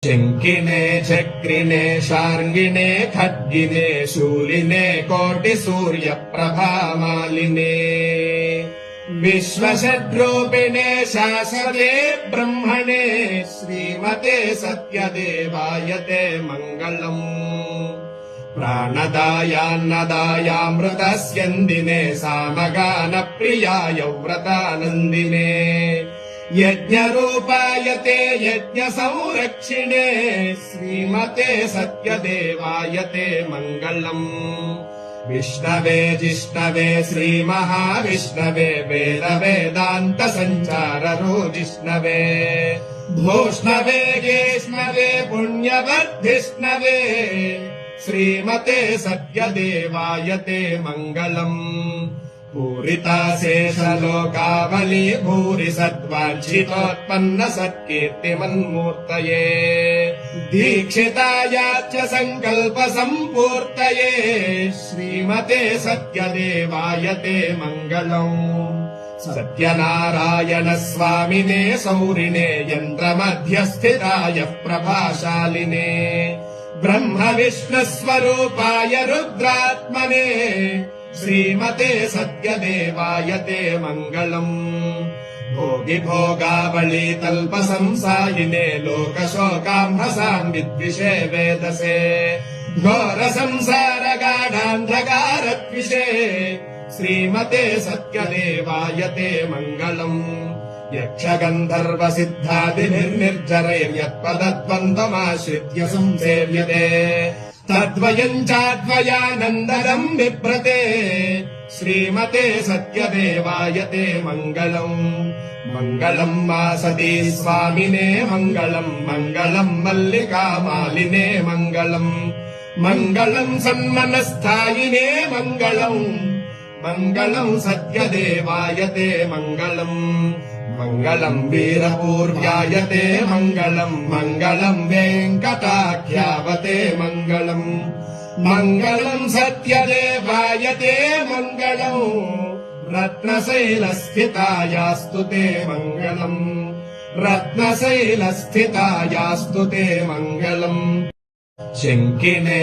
शङ्किने चक्रिणे शार्ङ्गिणे खड्गिने शूलिने कोटिसूर्यप्रभामालिने विश्वषड्रूपिणे शाश्वते ब्रह्मणे श्रीमते सत्यदेवाय ते मङ्गलम्। प्राणदायान्नदायामृतस्यन्दिने सामगानप्रियाय व्रतानन्दिने यज्ञरूपाय ते यज्ञसंरक्षिणे श्रीमते सत्यदेवाय ते मङ्गलम्। विष्णवे जिष्णवे श्रीमहाविष्णवे वेदवेदान्तसञ्चाररोजिष्णवे भूष्णवे गेष्णवे पुण्यवर्धिष्णवे श्रीमते सत्यदेवाय ते मङ्गलम्। पूरिता शेषलोकावली भूरि सद्वाञ्छितोत्पन्न सत्कीर्तिमन्मूर्तये दीक्षितायाच सङ्कल्प सम्पूर्तये श्रीमते सत्यदेवाय ते मङ्गलम्। सत्यनारायण स्वामिने सौरिणे यन्त्रमध्यस्थिताय प्रभाशालिने ब्रह्म विष्णुस्वरूपाय रुद्रात्मने श्रीमते सत्यदेवाय ते मङ्गलम्। भोगिभोगावली तल्पसंसायिने लोकशोकाम्भसाम् विद्विषे वेदसे घोरसंसारगाढान्धकारद्विषे श्रीमते सत्यदेवाय ते मङ्गलम्। यक्षगन्धर्वसिद्धादिभिर्निर्जरैर्यत्पदद्वन्द्वमाश्रित्य संसेव्यते तद्वयम् चाद्वयानन्दरम् बिभ्रते श्रीमते सत्यदेवाय ते मङ्गलम्। मङ्गलम् वासती स्वामिने मङ्गलम् मङ्गलम् मल्लिकामालिने मङ्गलम् मङ्गलम् सन्मनस्थायिने मङ्गलम् मङ्गलम् सत्यदेवाय ते मङ्गलम्। मङ्गलम् वीरपूर्व्याय ते मङ्गलम् मङ्गलम् वेङ्कटाख्यावते मङ्गलम् मङ्गलम् सत्यदेवाय ते मङ्गलम्। रत्नशैलस्थितायास्तु ते मङ्गलम् रत्नशैलस्थितायास्तु ते मङ्गलम्। शङ्किने